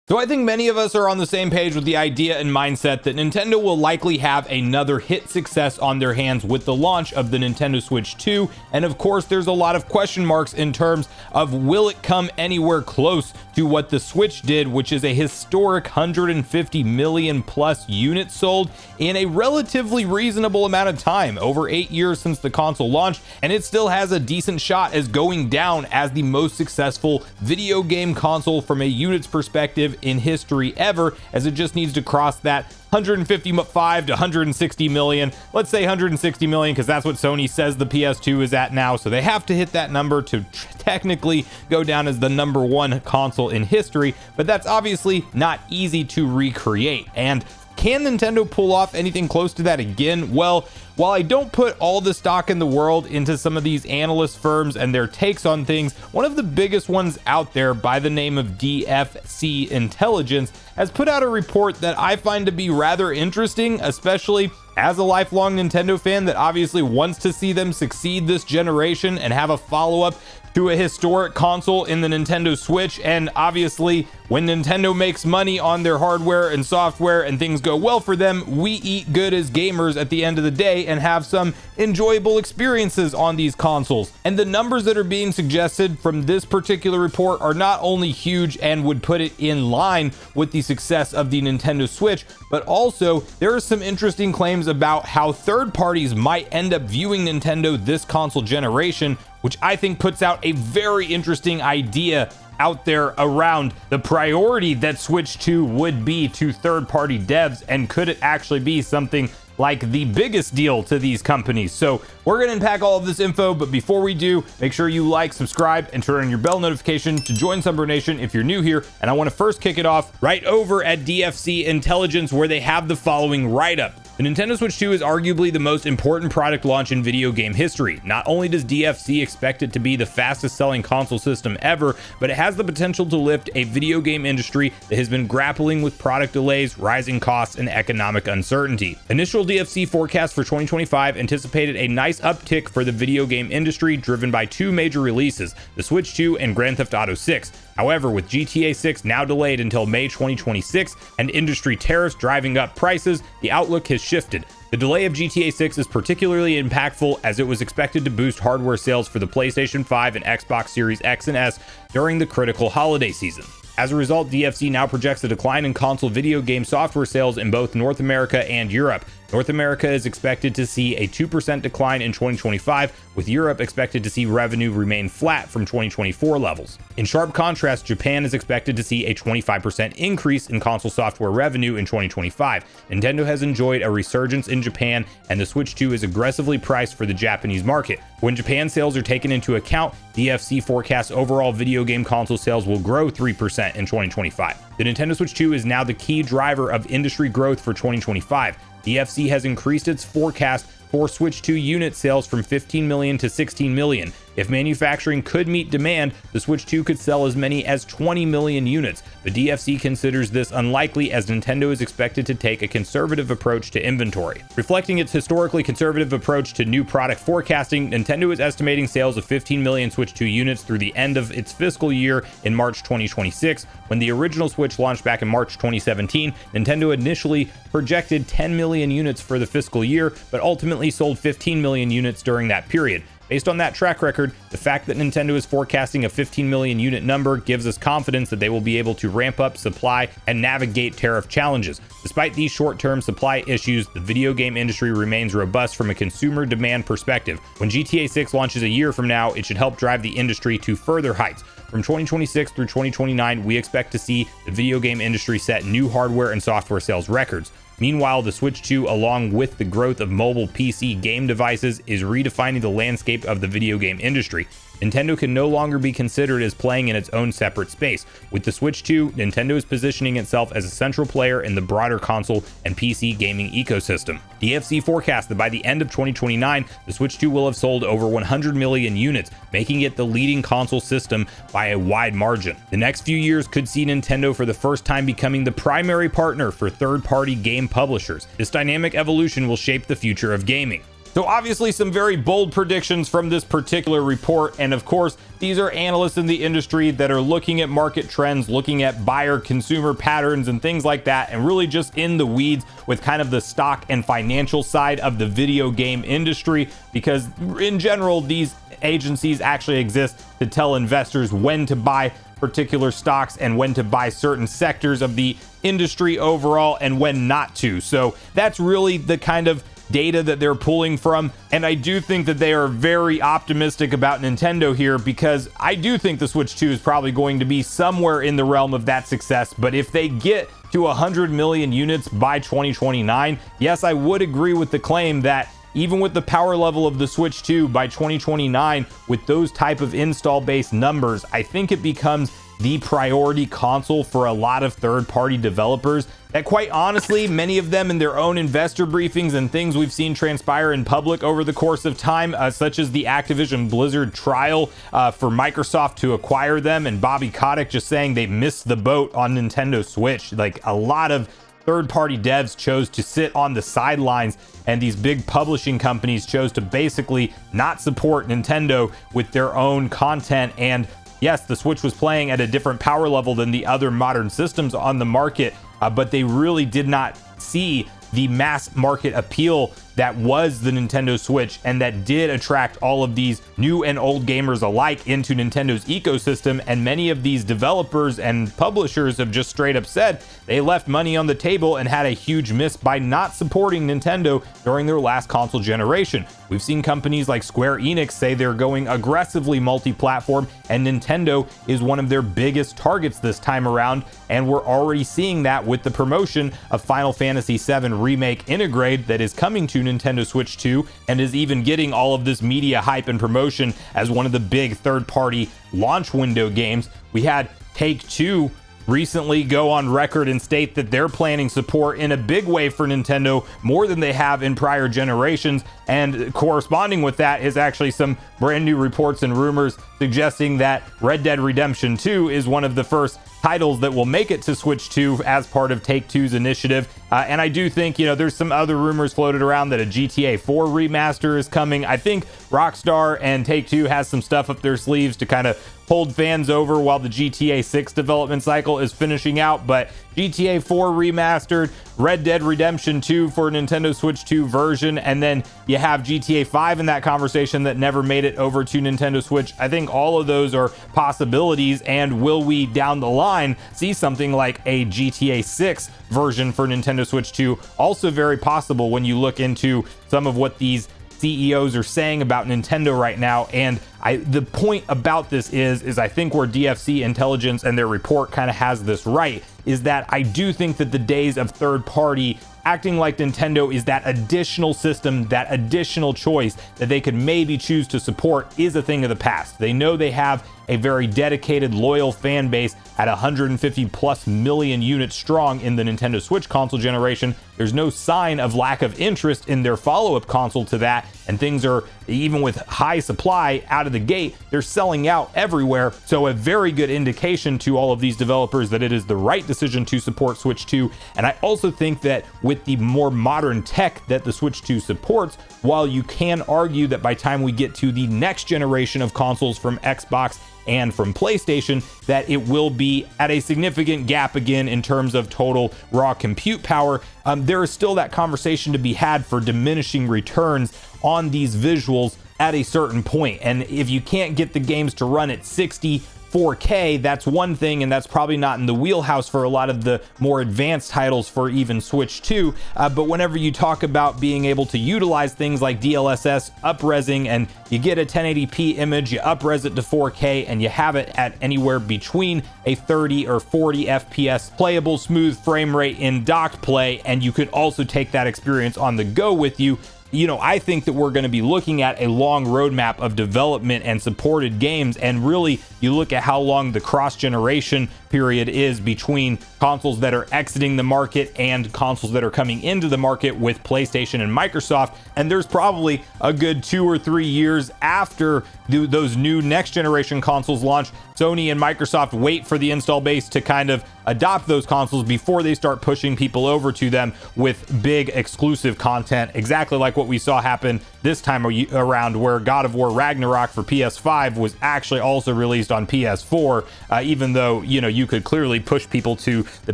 So I think many of us are on the same page with the idea and mindset that Nintendo will likely have another hit success on their hands with the launch of the Nintendo Switch 2. And of course, there's a lot of question marks in terms of will it come anywhere close to what the Switch did, which is a historic 150 million plus units sold in a relatively reasonable amount of time, over 8 years since the console launched, and it still has a decent shot as going down as the most successful video game console from a units perspective in history ever, as it just needs to cross that 155 to 160 million. Let's say 160 million because that's what Sony says the PS2 is at now, so they have to hit that number to technically go down as the number one console in history, but that's obviously not easy to recreate. And can Nintendo pull off anything close to that again? Well, while I don't put all the stock in the world into some of these analyst firms and their takes on things, one of the biggest ones out there by the name of DFC Intelligence has put out a report that I find to be rather interesting, especially as a lifelong Nintendo fan that obviously wants to see them succeed this generation and have a follow-up to a historic console in the Nintendo Switch. And obviously, when Nintendo makes money on their hardware and software and things go well for them, we eat good as gamers at the end of the day and have some enjoyable experiences on these consoles. And the numbers that are being suggested from this particular report are not only huge and would put it in line with the success of the Nintendo Switch, but also there are some interesting claims about how third parties might end up viewing Nintendo this console generation, which I think puts out a very interesting idea out there around the priority that Switch 2 would be to third-party devs, and could it actually be something like the biggest deal to these companies. So we're going to unpack all of this info, but before we do, make sure you like, subscribe, and turn on your bell notification to join Sunbro Nation if you're new here. And I want to first kick it off right over at DFC Intelligence, where they have the following write-up. The Nintendo Switch 2 is arguably the most important product launch in video game history. Not only does DFC expect it to be the fastest selling console system ever, but it has the potential to lift a video game industry that has been grappling with product delays, rising costs, and economic uncertainty. Initial DFC forecasts for 2025 anticipated a nice uptick for the video game industry, driven by two major releases, the Switch 2 and Grand Theft Auto 6. However, with GTA 6 now delayed until May 2026 and industry tariffs driving up prices, the outlook has shifted. The delay of GTA 6 is particularly impactful as it was expected to boost hardware sales for the PlayStation 5 and Xbox Series X and S during the critical holiday season. As a result, DFC now projects a decline in console video game software sales in both North America and Europe. North America is expected to see a 2% decline in 2025, with Europe expected to see revenue remain flat from 2024 levels. In sharp contrast, Japan is expected to see a 25% increase in console software revenue in 2025. Nintendo has enjoyed a resurgence in Japan, and the Switch 2 is aggressively priced for the Japanese market. When Japan sales are taken into account, DFC forecasts overall video game console sales will grow 3% in 2025. The Nintendo Switch 2 is now the key driver of industry growth for 2025. DFC has increased its forecast for Switch 2 unit sales from 15 million to 16 million. If manufacturing could meet demand, the Switch 2 could sell as many as 20 million units, but DFC considers this unlikely as Nintendo is expected to take a conservative approach to inventory. Reflecting its historically conservative approach to new product forecasting, Nintendo is estimating sales of 15 million Switch 2 units through the end of its fiscal year in March 2026. When the original Switch launched back in March 2017, Nintendo initially projected 10 million units for the fiscal year, but ultimately sold 15 million units during that period. Based on that track record, the fact that Nintendo is forecasting a 15 million unit number gives us confidence that they will be able to ramp up supply and navigate tariff challenges. Despite these short-term supply issues, the video game industry remains robust from a consumer demand perspective. When GTA 6 launches a year from now, it should help drive the industry to further heights. From 2026 through 2029, we expect to see the video game industry set new hardware and software sales records. Meanwhile, the Switch 2, along with the growth of mobile PC game devices, is redefining the landscape of the video game industry. Nintendo can no longer be considered as playing in its own separate space. With the Switch 2, Nintendo is positioning itself as a central player in the broader console and PC gaming ecosystem. DFC forecasts that by the end of 2029, the Switch 2 will have sold over 100 million units, making it the leading console system by a wide margin. The next few years could see Nintendo for the first time becoming the primary partner for third-party game publishers. This dynamic evolution will shape the future of gaming. So obviously some very bold predictions from this particular report. And of course, these are analysts in the industry that are looking at market trends, looking at buyer consumer patterns and things like that, and really just in the weeds with kind of the stock and financial side of the video game industry, because in general, these agencies actually exist to tell investors when to buy particular stocks and when to buy certain sectors of the industry overall and when not to. So that's really the kind of data that they're pulling from. And I do think that they are very optimistic about Nintendo here, because I do think the Switch 2 is probably going to be somewhere in the realm of that success. But if they get to 100 million units by 2029, yes, I would agree with the claim that even with the power level of the Switch 2 by 2029, with those type of install base numbers, I think it becomes the priority console for a lot of third-party developers that, quite honestly, many of them in their own investor briefings and things we've seen transpire in public over the course of time, such as the Activision Blizzard trial for Microsoft to acquire them, and Bobby Kotick just saying they missed the boat on Nintendo Switch. Like, a lot of third-party devs chose to sit on the sidelines, and these big publishing companies chose to basically not support Nintendo with their own content. And yes, the Switch was playing at a different power level than the other modern systems on the market, but they really did not see the mass market appeal that was the Nintendo Switch, and that did attract all of these new and old gamers alike into Nintendo's ecosystem. And many of these developers and publishers have just straight up said they left money on the table and had a huge miss by not supporting Nintendo during their last console generation. We've seen companies like Square Enix say they're going aggressively multi-platform, and Nintendo is one of their biggest targets this time around. And we're already seeing that with the promotion of Final Fantasy VII Remake Integrate that is coming to Nintendo Switch 2, and is even getting all of this media hype and promotion as one of the big third-party launch window games. We had Take-Two recently go on record and state that they're planning support in a big way for Nintendo, more than they have in prior generations. And corresponding with that is actually some brand new reports and rumors suggesting that Red Dead Redemption 2 is one of the first titles that will make it to Switch 2 as part of Take-Two's initiative. And I do think, there's some other rumors floated around that a GTA 4 remaster is coming. I think Rockstar and Take-Two has some stuff up their sleeves to kind of hold fans over while the GTA 6 development cycle is finishing out. But GTA 4 remastered, Red Dead Redemption 2 for Nintendo Switch 2 version, and then you have GTA 5 in that conversation that never made it over to Nintendo Switch. I think all of those are possibilities. And will we down the line see something like a GTA 6 version for Nintendo Switch 2? Also very possible when you look into some of what these CEOs are saying about Nintendo right now. And the point about this is I think where DFC Intelligence and their report kind of has this right, is that I do think that the days of third party acting like Nintendo is that additional system, that additional choice that they could maybe choose to support, is a thing of the past. They know they have a very dedicated, loyal fan base at 150 plus million units strong in the Nintendo Switch console generation. There's no sign of lack of interest in their follow-up console to that, and things are, even with high supply out of the gate, they're selling out everywhere. So a very good indication to all of these developers that it is the right decision to support Switch 2. And I also think that with the more modern tech that the Switch 2 supports, while you can argue that by the time we get to the next generation of consoles from Xbox and from PlayStation, that it will be at a significant gap again in terms of total raw compute power, there is still that conversation to be had for diminishing returns on these visuals at a certain point. And if you can't get the games to run at 60 4K, that's one thing, and that's probably not in the wheelhouse for a lot of the more advanced titles for even Switch 2. But whenever you talk about being able to utilize things like DLSS upresing, and you get a 1080p image, you upres it to 4K, and you have it at anywhere between a 30 or 40 FPS playable smooth frame rate in docked play, and you could also take that experience on the go with you, I think that we're going to be looking at a long roadmap of development and supported games. And really, you look at how long the cross-generation period is between consoles that are exiting the market and consoles that are coming into the market with PlayStation and Microsoft. And there's probably a good 2 or 3 years after those new next generation consoles launch, Sony and Microsoft wait for the install base to kind of adopt those consoles before they start pushing people over to them with big exclusive content, exactly like what we saw happen this time around, where God of War Ragnarok for PS5 was actually also released on PS4, even though, you know, you could clearly push people to the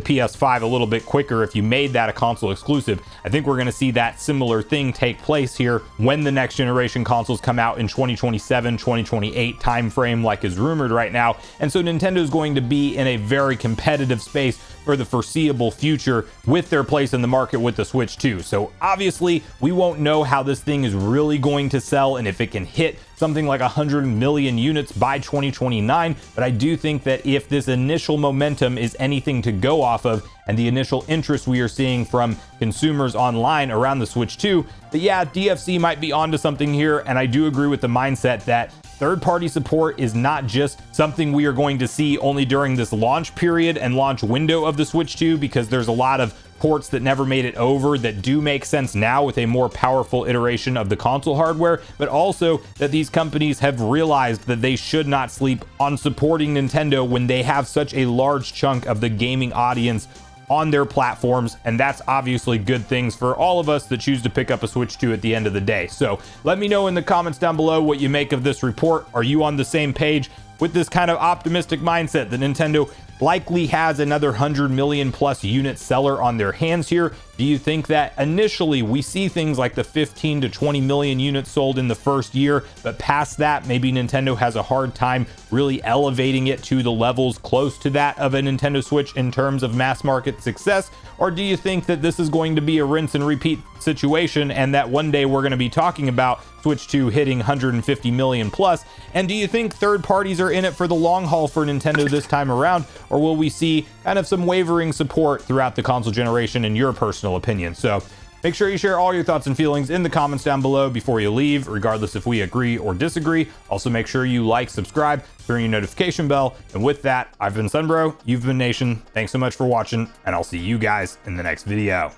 PS5 a little bit quicker if you made that a console exclusive. I think we're going to see that similar thing take place here when the next generation consoles come out in 2027, 2028 timeframe, like is rumored right now. And so Nintendo is going to be in a very competitive space for the foreseeable future with their place in the market with the Switch 2. So obviously we won't know how this thing is really going to sell and if it can hit something like 100 million units by 2029, but I do think that if this initial momentum is anything to go off of and the initial interest we are seeing from consumers online around the Switch 2, that yeah, DFC might be onto something here. And I do agree with the mindset that third-party support is not just something we are going to see only during this launch period and launch window of the Switch 2, because there's a lot of ports that never made it over that do make sense now with a more powerful iteration of the console hardware, but also that these companies have realized that they should not sleep on supporting Nintendo when they have such a large chunk of the gaming audience on their platforms, and that's obviously good things for all of us that choose to pick up a Switch 2 at the end of the day. So let me know in the comments down below what you make of this report. Are you on the same page with this kind of optimistic mindset that Nintendo likely has another 100 million plus unit seller on their hands here? Do you think that initially we see things like the 15 to 20 million units sold in the first year, but past that, maybe Nintendo has a hard time really elevating it to the levels close to that of a Nintendo Switch in terms of mass market success? Or do you think that this is going to be a rinse and repeat situation and that one day we're going to be talking about Switch 2 hitting 150 million plus? And do you think third parties are in it for the long haul for Nintendo this time around, or will we see kind of some wavering support throughout the console generation in your personal opinion? So make sure you share all your thoughts and feelings in the comments down below before you leave, regardless if we agree or disagree. Also make sure you like, subscribe, turn your notification bell. And with that, I've been Sunbro, you've been Nation. Thanks so much for watching, and I'll see you guys in the next video.